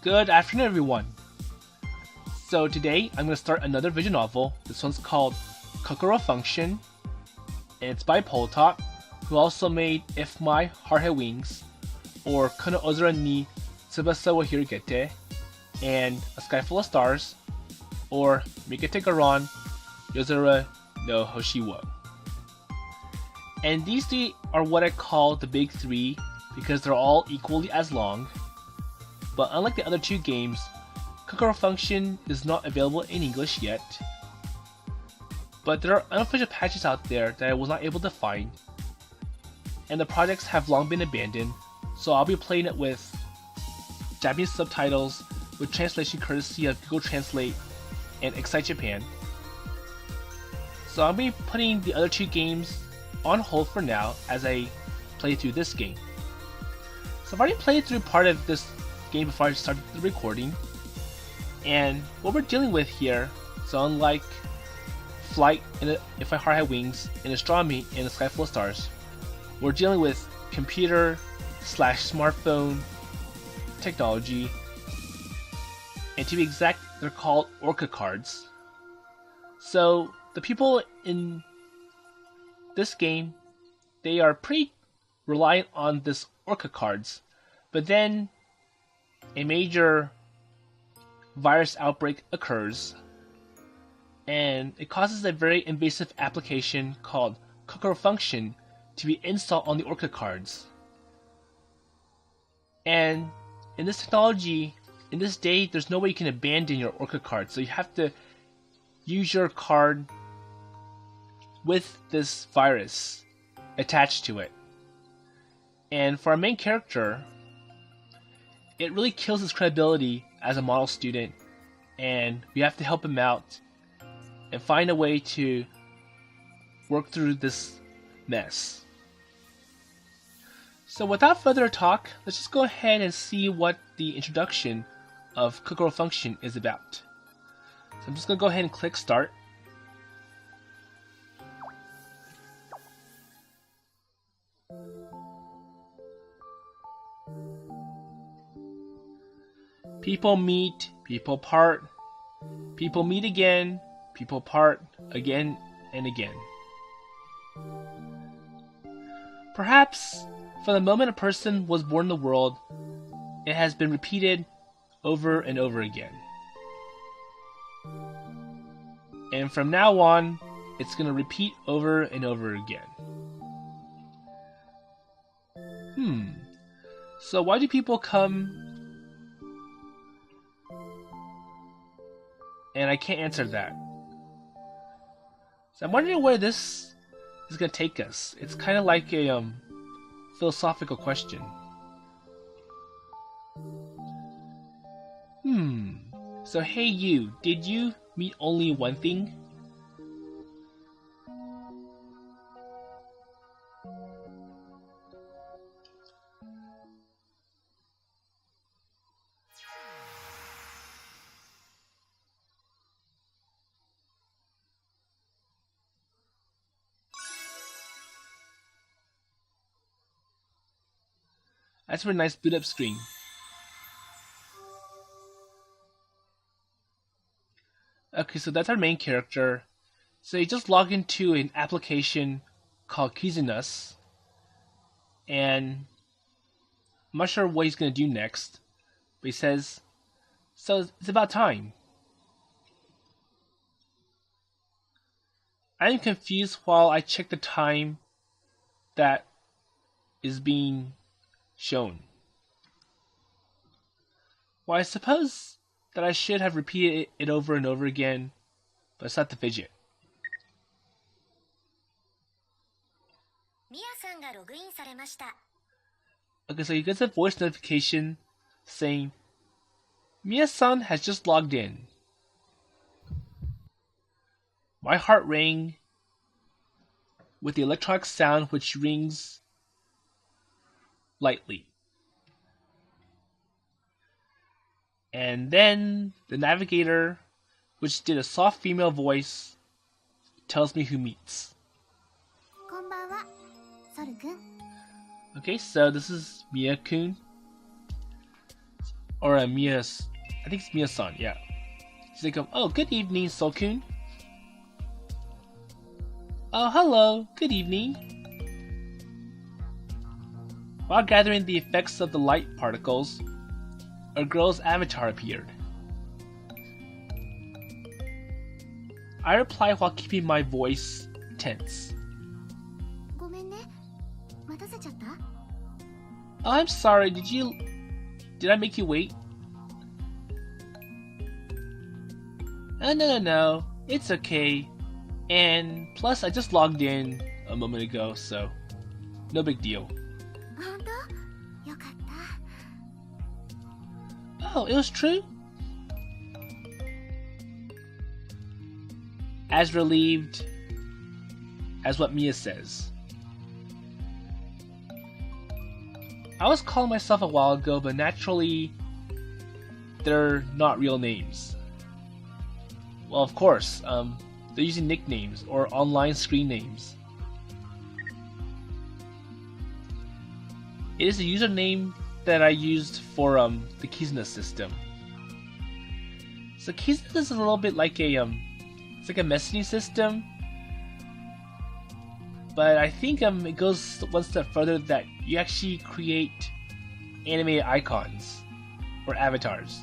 Good afternoon, everyone. So today I'm going to start another visual novel. This one's called Cocoro Function, and it's by Poltop, who also made If My Heart Had Wings, or Kono Ozura ni Tsubasa wa Hirogete, and A Sky Full of Stars, or Mikete Garan Yozora no Hoshi wo. And these three are what I call the big three because they're all equally as long. But unlike the other two games, Cocoro Function is not available in English yet. But there are unofficial patches out there that I was not able to find, and the projects have long been abandoned, so I'll be playing it with Japanese subtitles with translation courtesy of Google Translate and Excite Japan. So I'll be putting the other two games on hold for now as I play through this game. So I've already played through part of this game before I started the recording, and what we're dealing with here, so unlike Flight and If My Heart Had Wings and Astronomy and A Sky Full of Stars, we're dealing with computer/smartphone technology, and to be exact, they're called Orca cards. So the people in this game, they are pretty reliant on this Orca cards, but then a major virus outbreak occurs, and it causes a very invasive application called Cocoro Function to be installed on the Orca cards. And in this technology, in this day, there's no way you can abandon your Orca card, so you have to use your card with this virus attached to it. And for our main character, it really kills his credibility as a model student, and we have to help him out and find a way to work through this mess. So without further talk, let's just go ahead and see what the introduction of Cocoro Function is about. So I'm just going to go ahead and click start. People meet, people part, people meet again, people part again and again. Perhaps from the moment a person was born in the world, it has been repeated over and over again. And from now on, it's going to repeat over and over again. So why do people come? And I can't answer that. So I'm wondering where this is going to take us. It's kind of like a philosophical question. So hey you, did you meet only one thing? That's a very nice boot up screen. Okay, so that's our main character. So he just logged into an application called Kizunus, and I'm not sure what he's going to do next, but he says, so it's about time. I am confused while I check the time that is being shown. Well, I suppose that I should have repeated it over and over again, but it's not the fidget. Okay, so he gets a voice notification saying, Mia-san has just logged in. My heart rang with the electronic sound which rings lightly. And then the navigator, which did a soft female voice, tells me who meets. Okay, so this is Mia-kun. Or Mia's, I think it's Mia-san, yeah. She's like, oh, good evening, Sokun. Oh, hello, good evening. While gathering the effects of the light particles, a girl's avatar appeared. I replied while keeping my voice tense. Oh, I'm sorry, did I make you wait? Oh, no, it's okay. And plus, I just logged in a moment ago, so no big deal. Oh, it was true? As relieved as what Mia says. I was calling myself a while ago, but naturally, they're not real names. Well, of course, they're using nicknames or online screen names. It is a username that I used for the Kizuna system. So Kizuna is a little bit like it's like a messaging system, but I think it goes one step further that you actually create animated icons or avatars.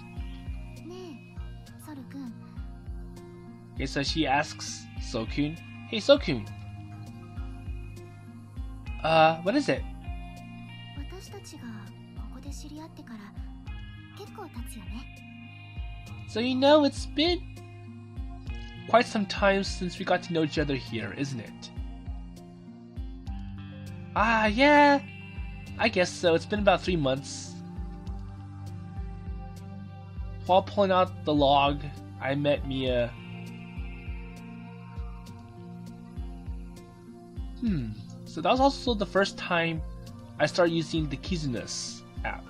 Okay, so she asks Sokun, "Hey Sokun, what is it?" So it's been quite some time since we got to know each other here, isn't it? Yeah, I guess so. It's been about 3 months. While pulling out the log, I met Mia. So that was also the first time I started using the Kizuna's app.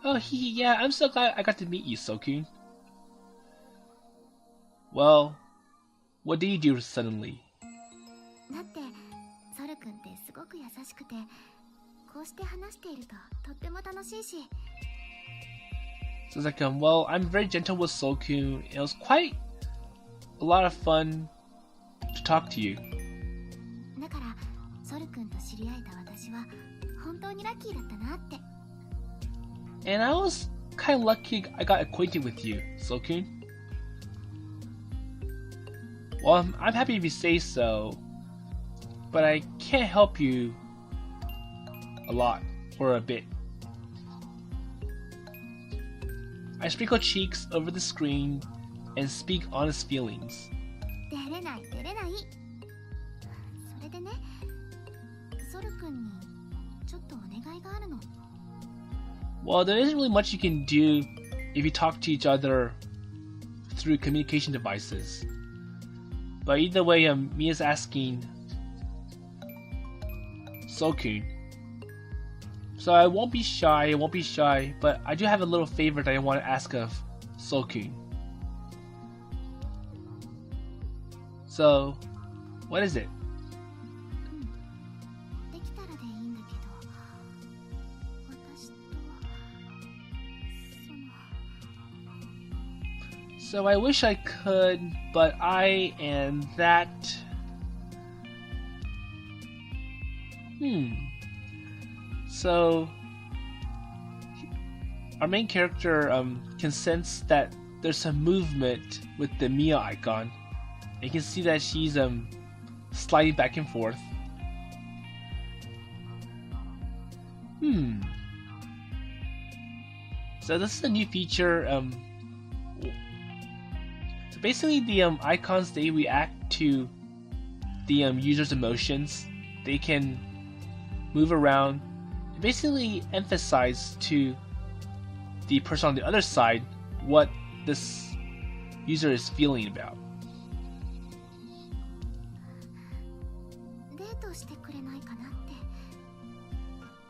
Oh, yeah, I'm so glad I got to meet you, Sokun. Well, what did you do suddenly? So it's like, well, I'm very gentle with Sokun. It was quite a lot of fun to talk to you. And I was kind of lucky I got acquainted with you, Sokun. Well, I'm happy if you say so, but I can't help you a lot or a bit. I sprinkle cheeks over the screen and speak honest feelings. Well, there isn't really much you can do if you talk to each other through communication devices. But either way, Mia's asking Sokun. So I won't be shy, but I do have a little favor that I want to ask of Sokun. So, what is it? So I wish I could, but I am that... So, our main character can sense that there's some movement with the Mia icon. You can see that she's sliding back and forth. So this is a new feature. So basically, the icons, they react to the user's emotions. They can move around. Basically emphasize to the person on the other side what this user is feeling about.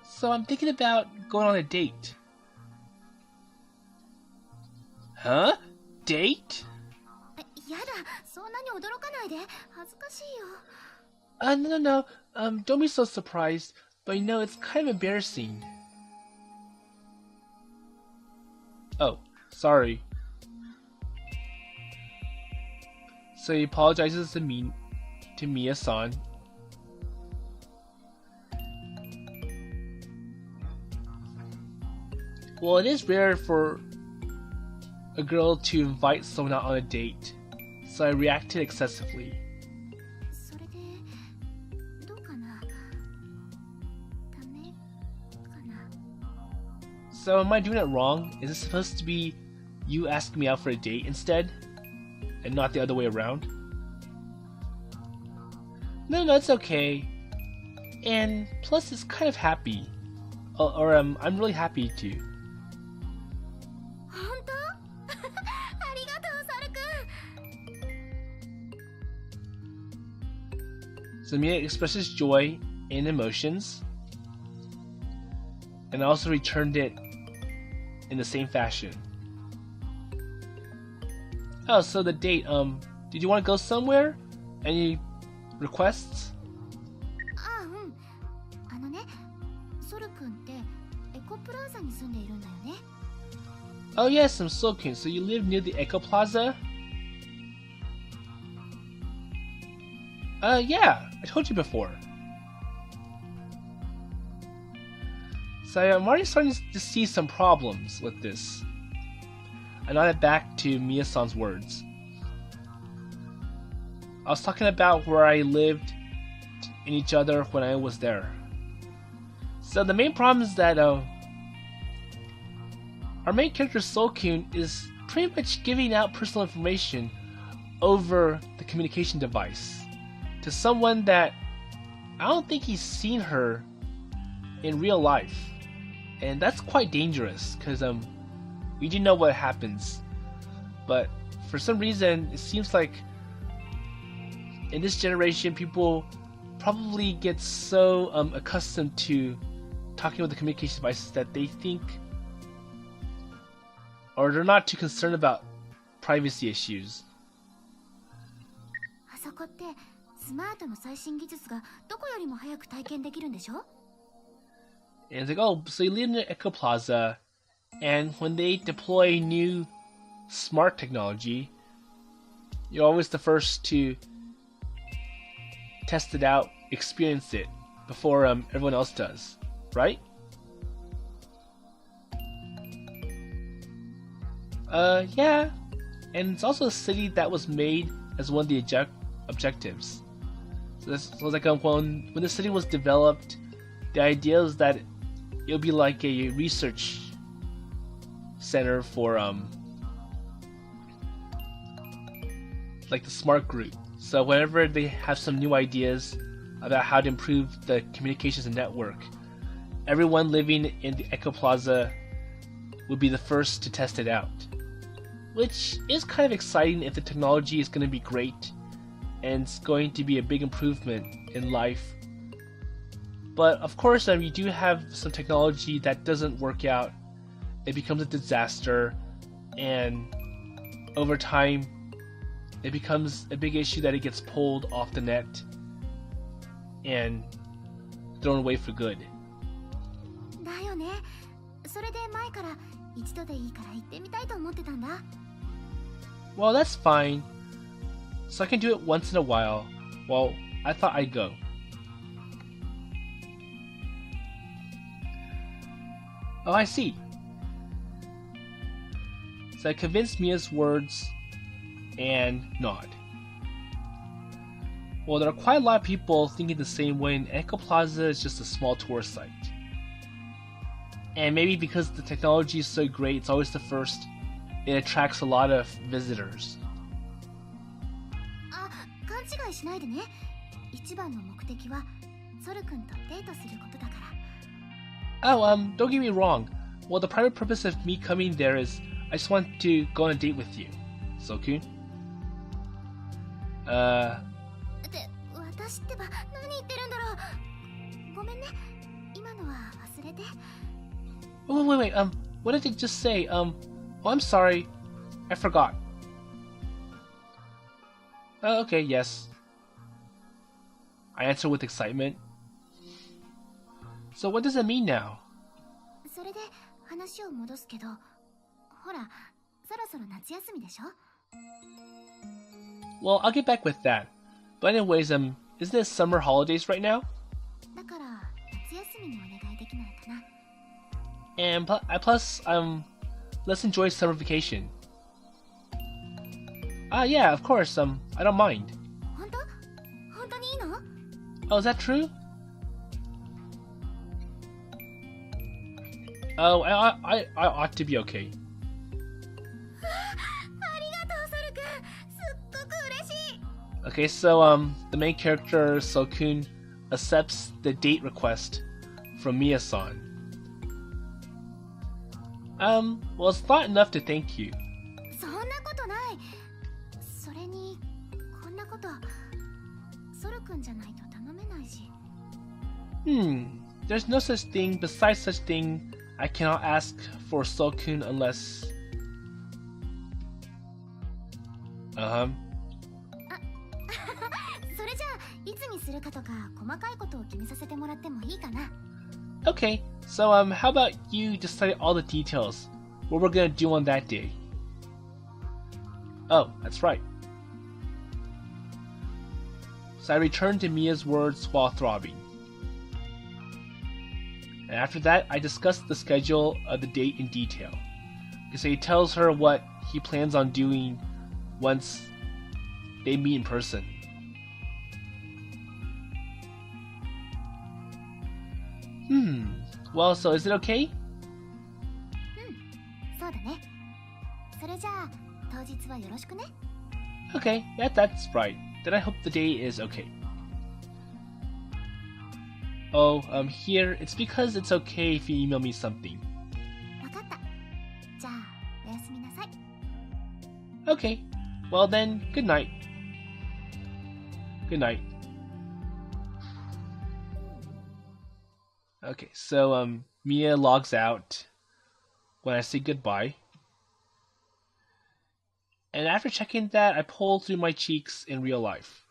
So I'm thinking about going on a date. Huh? Date? No. Don't be so surprised, but you know, it's kind of embarrassing. Oh, sorry. So he apologizes to Mia-san. Well, it is rare for a girl to invite someone out on a date, so I reacted excessively. So am I doing it wrong? Is it supposed to be you asking me out for a date instead? And not the other way around? No, it's okay. And plus it's kind of happy. I'm really happy too. So Mia expresses joy and emotions, and I also returned it in the same fashion. Oh, so the date, did you want to go somewhere? Any requests? Oh yes, I'm Sokun. So you live near the Echo Plaza? Yeah, I told you before. So I'm already starting to see some problems with this. I nodded back to Mia-san's words. I was talking about where I lived in each other when I was there. So the main problem is that our main character Sokun is pretty much giving out personal information over the communication device to someone that I don't think he's seen her in real life. And that's quite dangerous because we do know what happens, but for some reason it seems like in this generation people probably get so accustomed to talking with the communication devices that they think, or they're not too concerned about privacy issues. And it's like, oh, so you live in the Echo Plaza, and when they deploy new smart technology, you're always the first to test it out, experience it, before everyone else does, right? Yeah. And it's also a city that was made as one of the objectives. So it's like when the city was developed, the idea is that it'll be like a research center for like the smart group. So whenever they have some new ideas about how to improve the communications and network, everyone living in the Echo Plaza would be the first to test it out. Which is kind of exciting if the technology is going to be great and it's going to be a big improvement in life. But of course, you do have some technology that doesn't work out. It becomes a disaster, and over time, it becomes a big issue that it gets pulled off the net and thrown away for good. Well, that's fine. So I can do it once in a while. Well, I thought I'd go. Oh, I see. So I convinced Mia's words and nod. Well, there are quite a lot of people thinking the same way, and Echo Plaza is just a small tourist site. And maybe because the technology is so great, it's always the first, it attracts a lot of visitors. Oh, don't get me wrong. Well, the primary purpose of me coming there is I just want to go on a date with you, Sokun. Wait, what did it just say? Oh, I'm sorry. I forgot. Okay, yes. I answer with excitement. So what does it mean now? それで話を戻すけど、ほら、そろそろ夏休みでしょ? Well, I'll get back with that. But anyways, isn't it summer holidays right now? だから夏休みにお願いできないかな? And plus, let's enjoy summer vacation. Yeah, of course, I don't mind. 本当? 本当にいいの? Oh, is that true? Oh, I ought to be okay. ありがとう、ソル君。すっごく嬉しい。 Okay, so, the main character, Sokun, accepts the date request from Mia-san. Well, it's not enough to thank you. そんなことない。それに、こんなこと、ソル君じゃないと頼めないし。There's no such thing. Besides such thing, I cannot ask for Sokun unless... それじゃあ、いつにするかとか、細かいことを決めさせてもらってもいいかな? Okay, so, how about you decide all the details? What we're gonna do on that day? Oh, that's right. So I returned to Mia's words while throbbing. And after that, I discussed the schedule of the date in detail. So he tells her what he plans on doing once they meet in person. Well, so is it okay? そうだね。それじゃあ、当日はよろしくね。Okay, that's right. Then I hope the day is okay. Oh, here, it's because it's okay if you email me something. わかった。じゃあ、おやすみなさい。Okay, well then, good night. Good night. Okay, so, Mia logs out when I say goodbye. And after checking that, I pull through my cheeks in real life.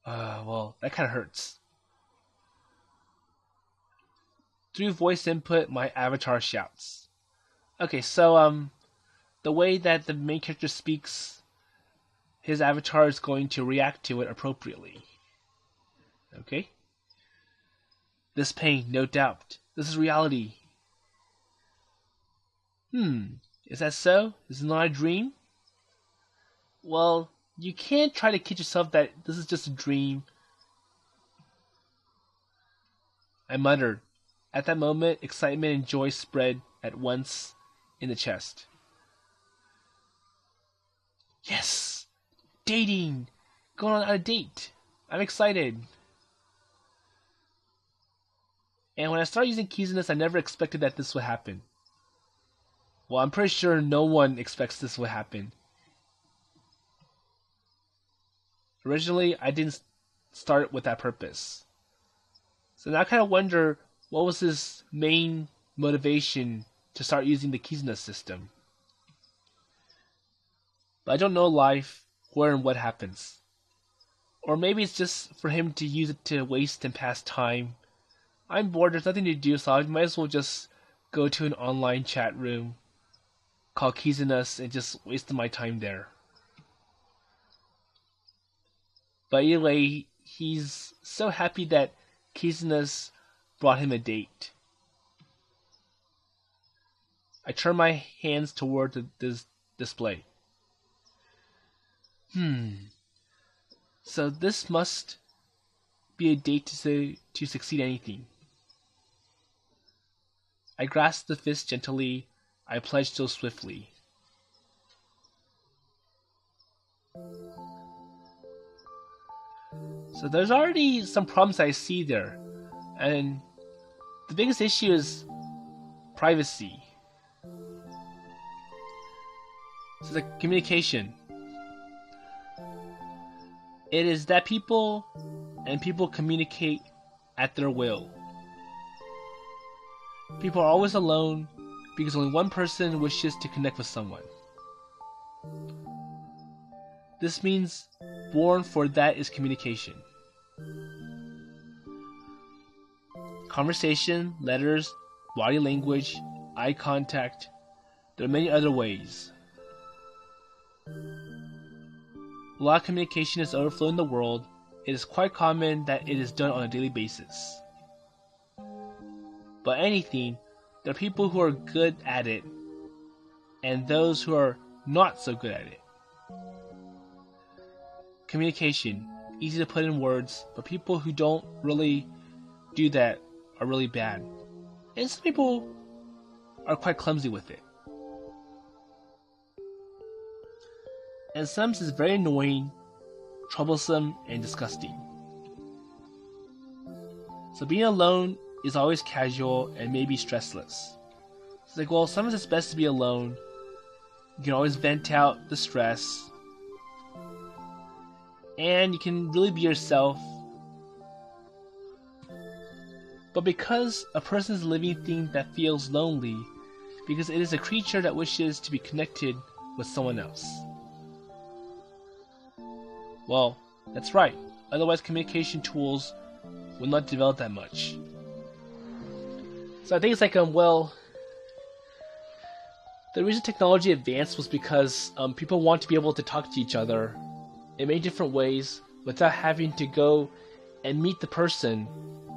Well, that kind of hurts. Through voice input, my avatar shouts. Okay, so, the way that the main character speaks, his avatar is going to react to it appropriately. Okay? This pain, no doubt. This is reality. Is that so? Is it not a dream? Well, you can't try to kid yourself that this is just a dream. I muttered. At that moment, excitement and joy spread at once in the chest. Yes! Dating! Going on a date! I'm excited! And when I started using Kiziness, I never expected that this would happen. Well, I'm pretty sure no one expects this would happen. Originally, I didn't start with that purpose. So now I kind of wonder what was his main motivation to start using the Kiziness system. But I don't know life, where and what happens. Or maybe it's just for him to use it to waste and pass time. I'm bored, there's nothing to do, so I might as well just go to an online chat room, call Kiziness, and just waste my time there. But anyway, he's so happy that Kiziness brought him a date. I turn my hands toward this display. So this must be a date to succeed anything. I grasp the fist gently. I pledge so swiftly. So there's already some problems I see there. And the biggest issue is privacy. So the communication. It is that people communicate at their will. People are always alone because only one person wishes to connect with someone. This means born for that is communication. Conversation, letters, body language, eye contact. There are many other ways. A lot of communication is overflowing the world. It is quite common that it is done on a daily basis. But anything, there are people who are good at it, and those who are not so good at it. Communication, easy to put in words, but people who don't really do that are really bad. And some people are quite clumsy with it. And some is very annoying, troublesome, and disgusting. So being alone is always casual and maybe stressless. It's like, well, sometimes it's best to be alone. You can always vent out the stress. And you can really be yourself. But because a person is a living thing that feels lonely, because it is a creature that wishes to be connected with someone else. Well, that's right. Otherwise communication tools will not develop that much. So I think it's like, well, the reason technology advanced was because people want to be able to talk to each other in many different ways without having to go and meet the person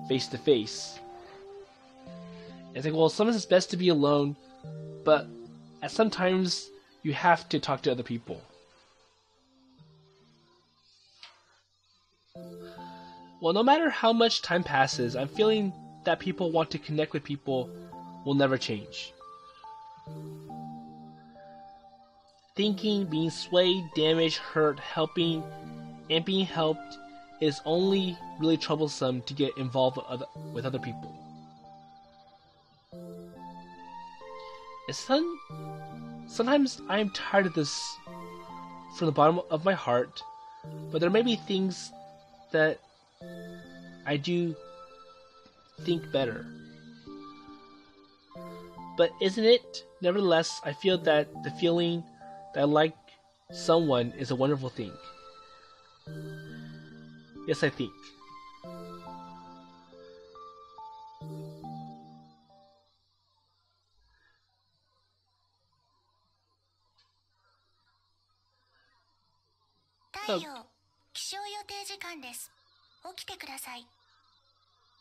face to face. It's like, well, sometimes it's best to be alone, but at sometimes you have to talk to other people. Well, no matter how much time passes, I'm feeling that people want to connect with people will never change. Thinking, being swayed, damaged, hurt, helping, and being helped is only really troublesome to get involved with other people. Sometimes I am tired of this from the bottom of my heart, but there may be things that I do think better. But isn't it? Nevertheless, I feel that the feeling that I like someone is a wonderful thing. Yes, I think.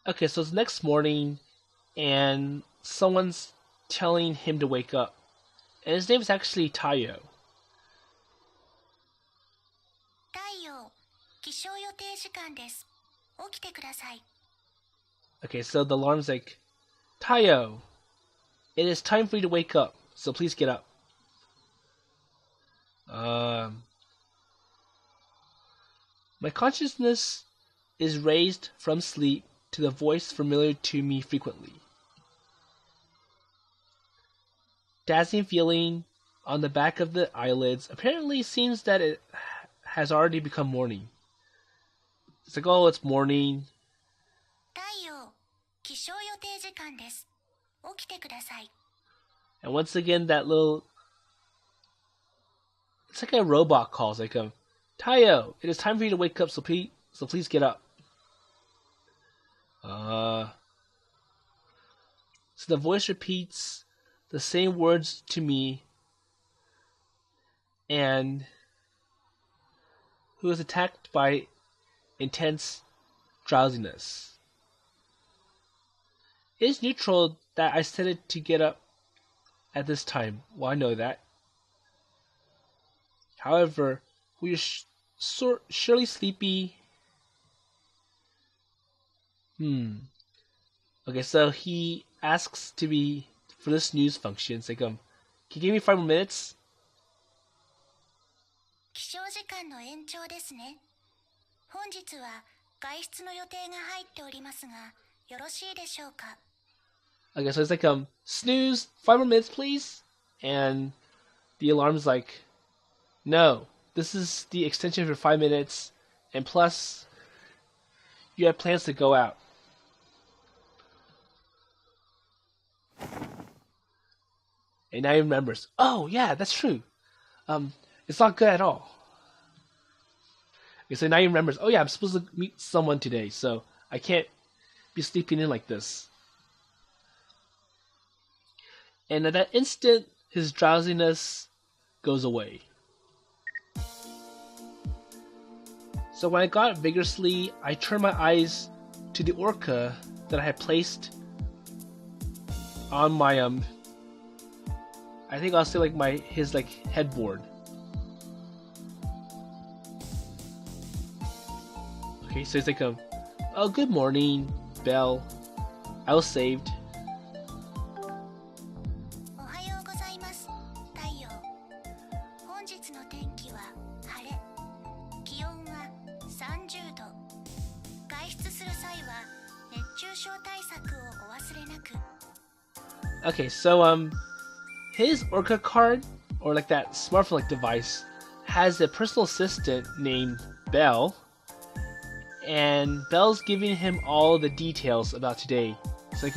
Okay, so it's next morning, and someone's telling him to wake up. And his name is actually Tayo. Okay, so the alarm's like, Tayo, it is time for you to wake up, so please get up. My consciousness is raised from sleep to the voice familiar to me frequently. Dazzling feeling on the back of the eyelids apparently seems that it has already become morning. It's like, oh, it's morning. And once again, that little... It's like a robot calls, like, Tayo, it is time for you to wake up, so please get up. So the voice repeats the same words to me, and who is attacked by intense drowsiness. It is neutral that I set it to get up at this time. Well, I know that. However, we are surely sleepy. Okay, so he asks for the snooze function. It's like, can you give me 5 more minutes? Okay, so it's like, snooze, 5 more minutes, please? And the alarm's like, no, this is the extension for 5 minutes, and plus, you have plans to go out. And now he remembers, oh yeah, that's true. It's not good at all. So now he remembers, oh yeah, I'm supposed to meet someone today, so I can't be sleeping in like this. And at that instant, his drowsiness goes away. So when I got up vigorously, I turned my eyes to the orca that I had placed on my I think I'll say like his headboard. Okay, so it's like oh, good morning, Belle. I was saved. おはようございます。太陽。本日の天気は晴れ。気温は30度。外出する際は熱中症対策をお忘れなく。Okay, so his orca card, or like that smartphone like device, has a personal assistant named Belle. And Belle's giving him all the details about today. It's like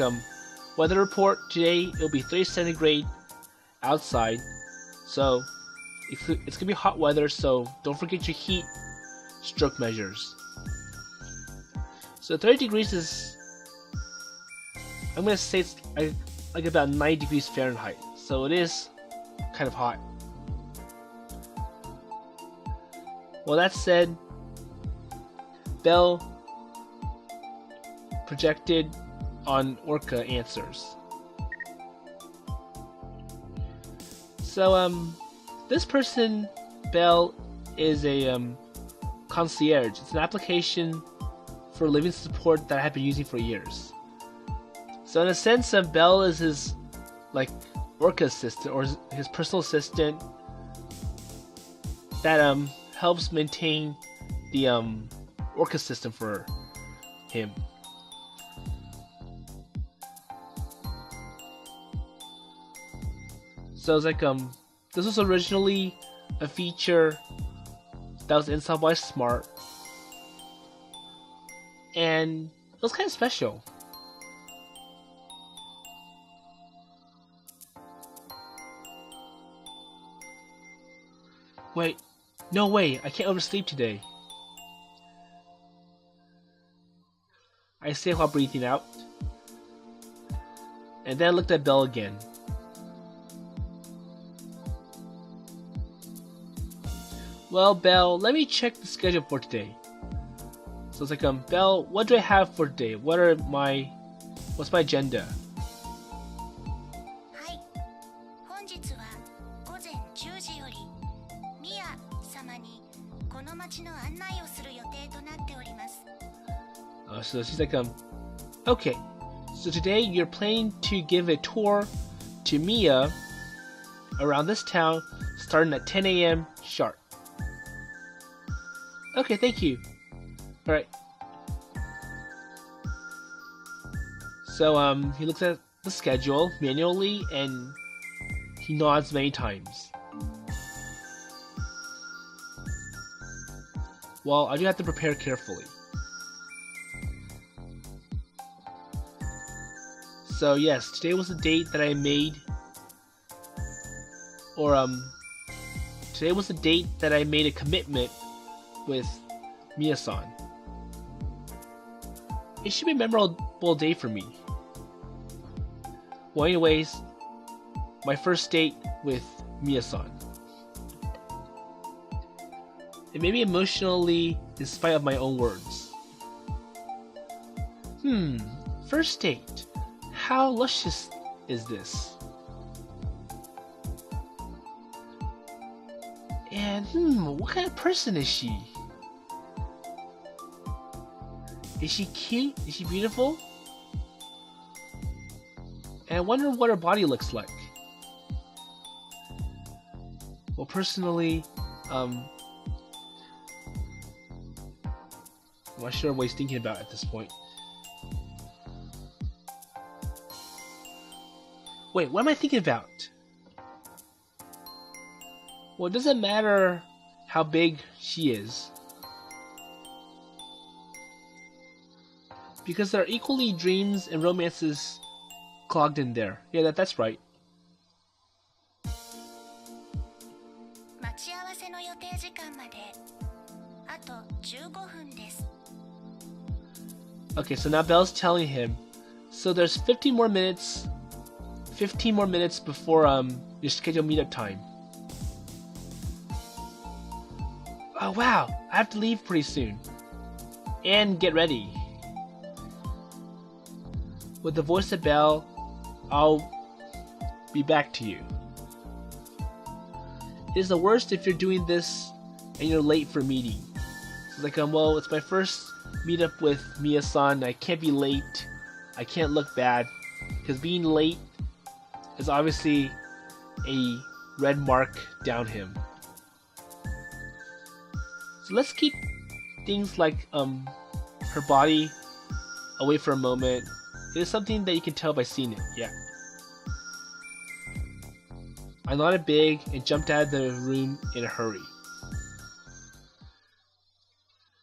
weather report today. It'll be 30 centigrade outside, so it's gonna be hot weather. So don't forget your heat stroke measures. So 30 degrees is, I'm gonna say it's like about 90 degrees Fahrenheit. So it is kind of hot. Well, that said, Belle projected on Orca answers. So this person, Belle, is a concierge. It's an application for living support that I have been using for years. So in a sense, Belle is his Orca assistant, or his personal assistant that helps maintain the Orca system for him. So it's like this was originally a feature that was installed by Smart, and it was kind of special. Wait, no way, I can't oversleep today. I say while breathing out, and then I looked at Belle again. Well, Belle, let me check the schedule for today. So it's like, Belle, what do I have for today? What's my agenda? はい。本日は午前10時よりミヤ様にこの町の案内をする予定となっております。So she's like, okay, so today you're planning to give a tour to Mia around this town starting at 10 a.m. sharp. Okay, thank you. Alright. So, he looks at the schedule manually and he nods many times. Well, I do have to prepare carefully. So yes, today was the date that I made, today was the date that I made a commitment with Mia-san. It should be a memorable day for me. Well, anyways, my first date with Mia-san. It made me emotionally in spite of my own words. First date. How luscious is this? And what kind of person is she? Is she cute? Is she beautiful? And I wonder what her body looks like. Well, personally, I'm not sure what he's thinking about at this point. Wait, what am I thinking about? Well, it doesn't matter how big she is, because there are equally dreams and romances clogged in there. Yeah, that's right. 待ち合わせの予定時間まであとです。 Okay, so now Belle's telling him, so there's 15 more minutes before your scheduled meetup time. Oh wow, I have to leave pretty soon. And get ready. With the voice of Belle, I'll be back to you. It is the worst if you're doing this and you're late for a meeting. It's like, well, it's my first meetup with Mia-san. I can't be late. I can't look bad. Because being late is obviously a red mark down him. So let's keep things like her body away for a moment. It is something that you can tell by seeing it, yeah. I nodded big and jumped out of the room in a hurry.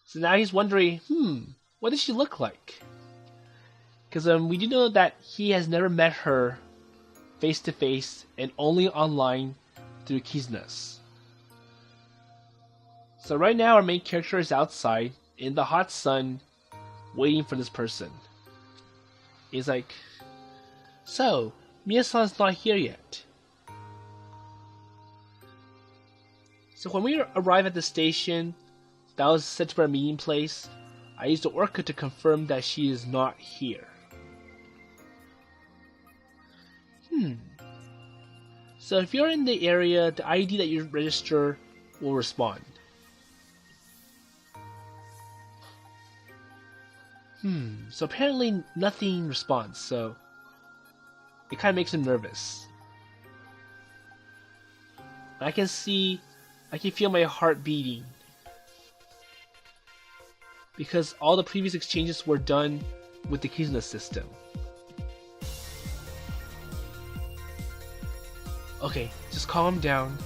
So now he's wondering, what does she look like? Because we do know that he has never met her face to face and only online through Kizna's. So right now our main character is outside in the hot sun waiting for this person. He's like, so, Mia-san's not here yet. So when we arrive at the station that was set to be our meeting place, I used the orca to confirm that she is not here. So if you're in the area, the ID that you register will respond. So apparently nothing responds, so it kind of makes him nervous. I can feel my heart beating. Because all the previous exchanges were done with the Kizuna system. Okay, just calm down.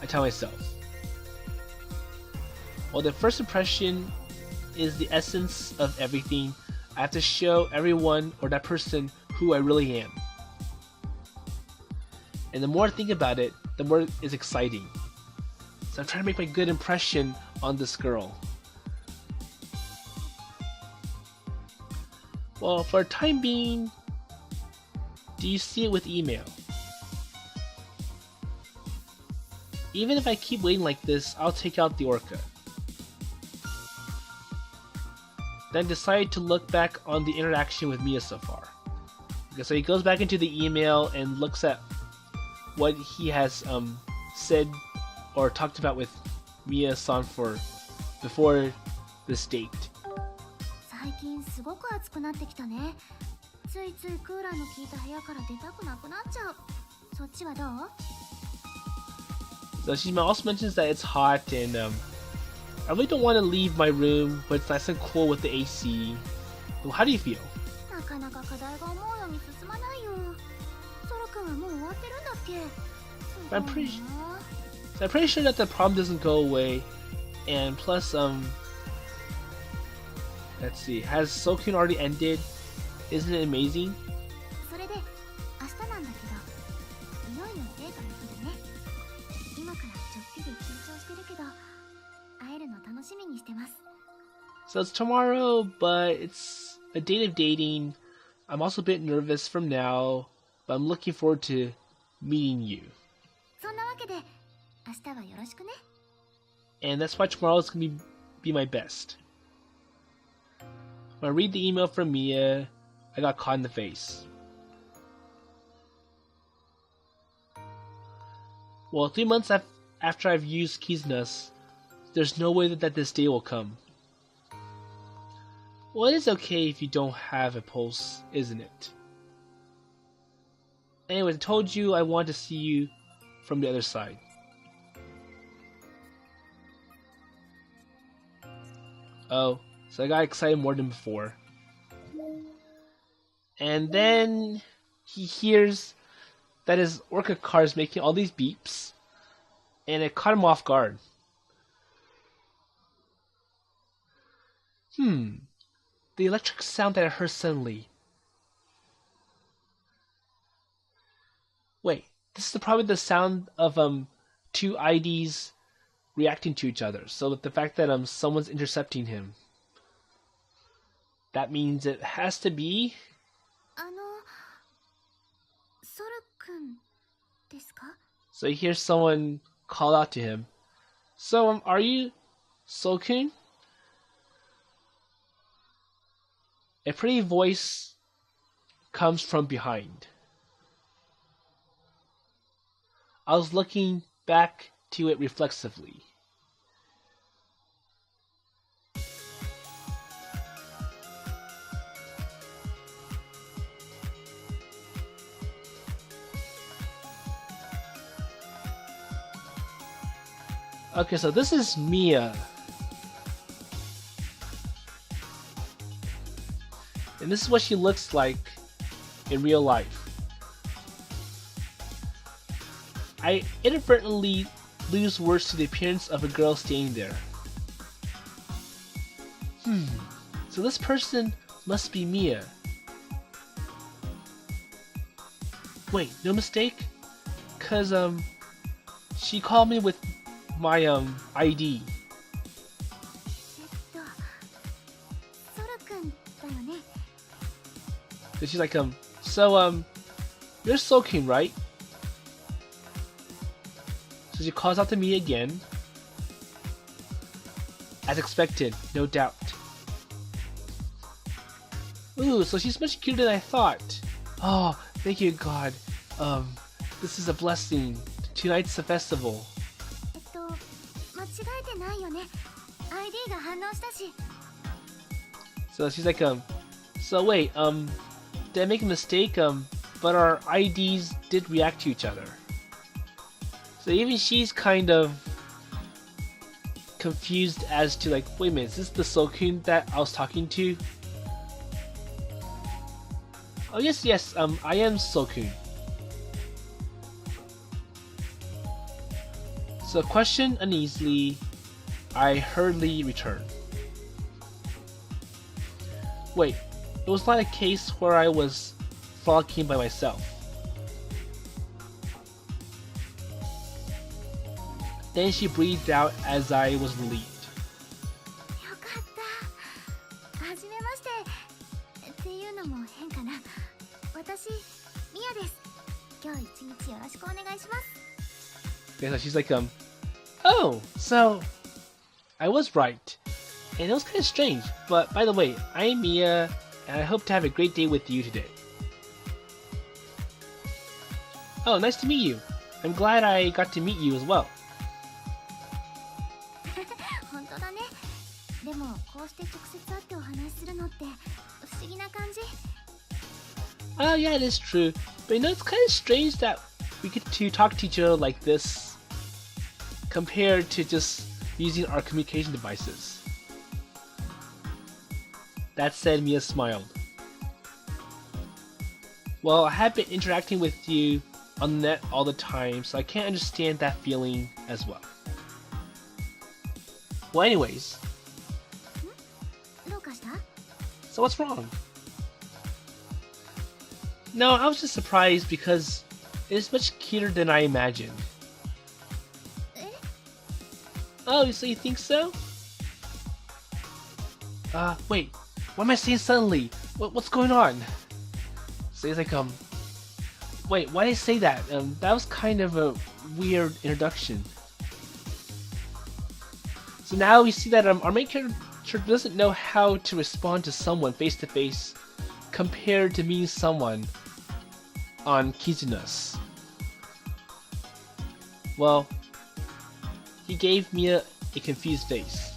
I tell myself. Well, the first impression is the essence of everything. I have to show everyone or that person who I really am. And the more I think about it, the more it's exciting. So I'm trying to make my good impression on this girl. Well, for the time being, do you see it with email? Even if I keep waiting like this, I'll take out the orca. Then decide to look back on the interaction with Mia so far. Okay, so he goes back into the email and looks at what he has said or talked about with Mia-san for before this date. 最近すごく暑くなってきたね。ついついクーラーの効いた部屋から出たくなくなっちゃう。そっちはどう? So she also mentions that it's hot and I really don't want to leave my room, but it's nice and cool with the AC. Well, how do you feel? なかなか課題が思うように進まないよ。ソロ君はもう終わってるんだっけ? I'm pretty sure that the problem doesn't go away, and plus let's see, has Sokun already ended? Isn't it amazing? それで明日なんだけど、いよいよデートの日だね。今からちょっぴり緊張してるけど、会えるの楽しみにしてます。 So it's tomorrow, but it's a date of dating. I'm also a bit nervous from now, but I'm looking forward to meeting you. そんなわけで明日はよろしくね。 And that's why tomorrow is going to be my best. When I read the email from Mia, I got caught in the face. Well, 3 months after I've used Kizna's, there's no way that this day will come. Well, it is okay if you don't have a pulse, isn't it? Anyways, I told you I wanted to see you from the other side. Oh, so I got excited more than before. And then he hears that his orca car is making all these beeps, and it caught him off guard. The electric sound that I heard suddenly. Wait, this is probably the sound of 2 IDs reacting to each other. So with the fact that someone's intercepting him, that means it has to be. ソル君ですか? So he hears someone call out to him. So are you Sokun? A pretty voice comes from behind. I was looking back to it reflexively. Okay, so this is Mia. And this is what she looks like in real life. I inadvertently lose words to the appearance of a girl standing there. So this person must be Mia. Wait, no mistake? 'Cause she called me with my ID. ソル君だよね? So she's like, so you're Soking, right? So she calls out to me again. As expected, no doubt. Ooh, so she's much cuter than I thought. Oh, thank you, God. This is a blessing. Tonight's a festival. 間違えてないよね. ID が反応したし. So she's like, so wait, did I make a mistake? But our IDs did react to each other. So even she's kind of confused as to like, wait a minute, is this the Sokun that I was talking to? Oh yes, I am Sokun. So question uneasily, I hurriedly return. Wait, it was not a case where I was frolicking by myself. Then she breathed out as I was relieved. よかった。はじめまして。っていうのも変かな。私、ミヤです。今日一日よろしくお願いします。Okay, so she's like, oh, so I was right. And it was kind of strange, but by the way, I'm Mia, and I hope to have a great day with you today. Oh, nice to meet you. I'm glad I got to meet you as well. 本当だね。でもこうして直接会ってお話しするのって不思議な感じ。Oh yeah, it is true. But you know, it's kind of strange that we get to talk to each other like this compared to just using our communication devices. That said, Mia smiled. Well, I have been interacting with you on the net all the time, so I can't understand that feeling as well. Well, anyways. どうかした? So what's wrong? No, I was just surprised because it's much cuter than I imagined. え? Oh, so you think so? Wait. What am I saying suddenly? What's going on? So he's like, wait, why did I say that? That was kind of a weird introduction. So now we see that our main character doesn't know how to respond to someone face to face compared to meeting someone on Kizuna's. Well, he gave Mia a confused face.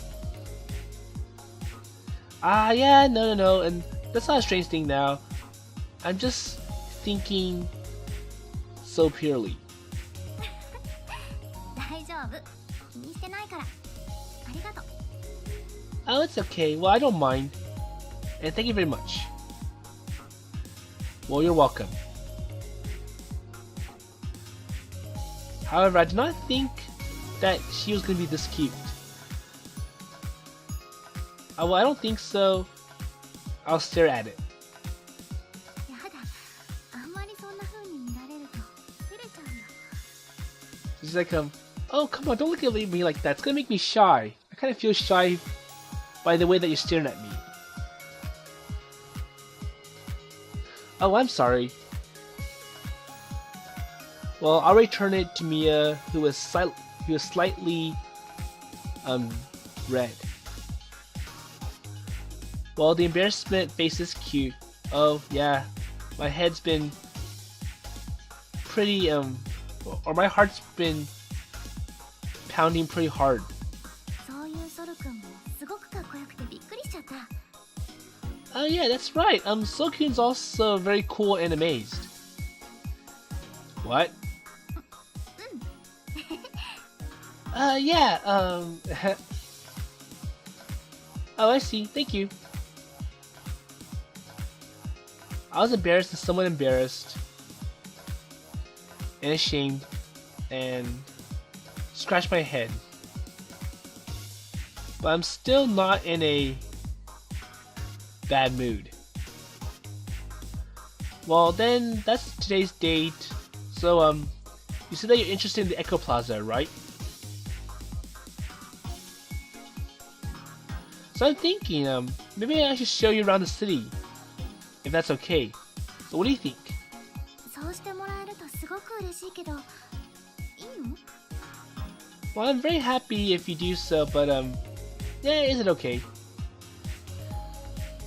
Yeah, no, and that's not a strange thing now. I'm just thinking so purely. 大丈夫。気にしてないから。ありがとう。Oh, it's okay. Well, I don't mind. And thank you very much. Well, you're welcome. However, I did not think that she was going to be this cute. Well, I don't think so. I'll stare at it. やだ。あんまりそんな風に見られると照れちゃうよ。She's like, Oh, come on, don't look at me like that. It's gonna make me shy. I kind of feel shy by the way that you're staring at me. Oh, I'm sorry. Well, I'll return it to Mia, who is slightly, red. Well, the embarrassment face is cute. Oh, yeah. My head's been pretty, or my heart's been pounding pretty hard. Oh yeah, that's right. Sokun's also very cool and amazed. What? Yeah, Oh, I see. Thank you. I was embarrassed and somewhat embarrassed. And ashamed. And scratched my head. But I'm still not in a bad mood. Well, then, that's today's date. So, you said that you're interested in the Echo Plaza, right? So I'm thinking, maybe I should show you around the city, if that's okay. So what do you think? Well, I'm very happy if you do so, but yeah, is it okay?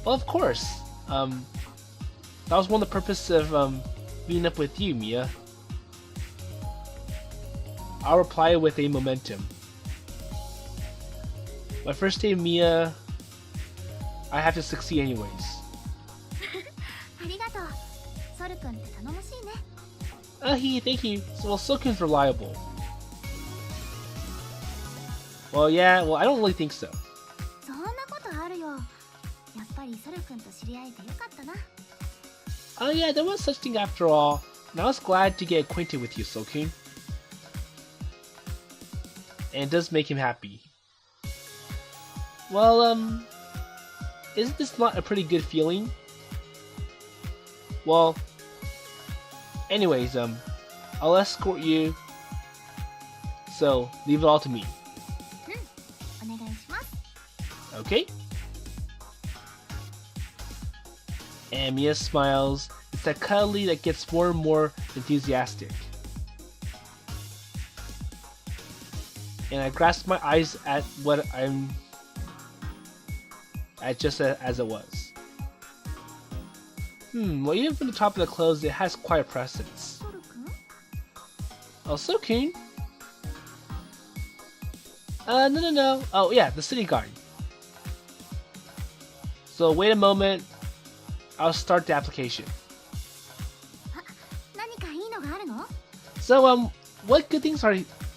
Well, of course. That was one of the purposes of meeting up with you, Mia. I'll reply with a momentum. My first day, Mia, I have to succeed anyways. Thank you. Well, Sokun's reliable. Well, yeah, well, I don't really think so. Oh yeah, there was such thing after all, and I was glad to get acquainted with you, Sokun. And it does make him happy. Well, isn't this not a pretty good feeling? Well, anyways, I'll escort you, so leave it all to me. Okay? And Mia smiles. It's that cuddly that gets more and more enthusiastic. And I grasp my eyes at what I'm at just as it was. Well, even from the top of the clothes, it has quite a presence. Oh, Sokun? No. Oh, yeah, the city guard. So, wait a moment. I'll start the application. So, what good things are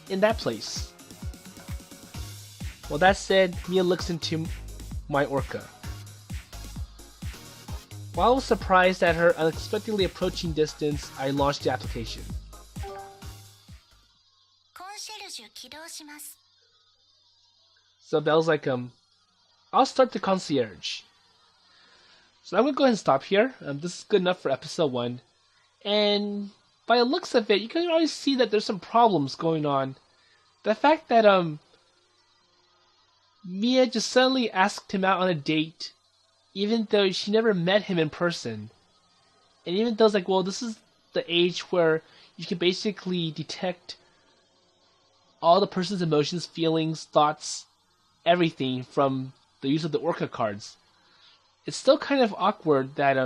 in that place? Well, that said, Mia looks into my orca. While I was surprised at her unexpectedly approaching distance, I launched the application. So Belle's like, I'll start the concierge. So I'm gonna go ahead and stop here. This is good enough for episode 1. And by the looks of it, you can already see that there's some problems going on. The fact that, Mia just suddenly asked him out on a date, even though she never met him in person. And even though it's like, well, this is the age where you can basically detect all the person's emotions, feelings, thoughts, everything from the use of the orca cards. It's still kind of awkward that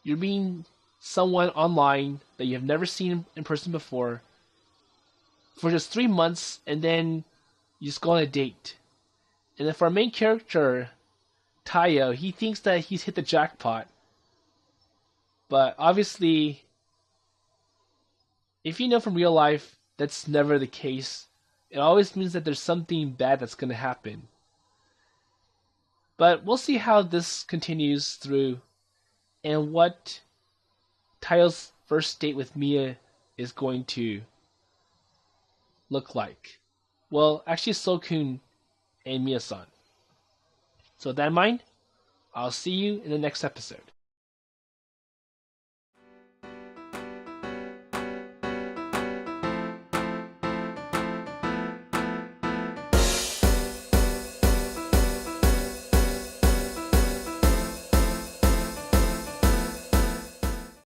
you're meeting someone online that you have never seen in person before for just 3 months, and then you just go on a date. And then for our main character, Tayo, he thinks that he's hit the jackpot. But obviously, if you know from real life, that's never the case. It always means that there's something bad that's going to happen. But we'll see how this continues through and what Tayo's first date with Mia is going to look like. Well, actually, Sokun and Mia-san. So with that in mind, I'll see you in the next episode.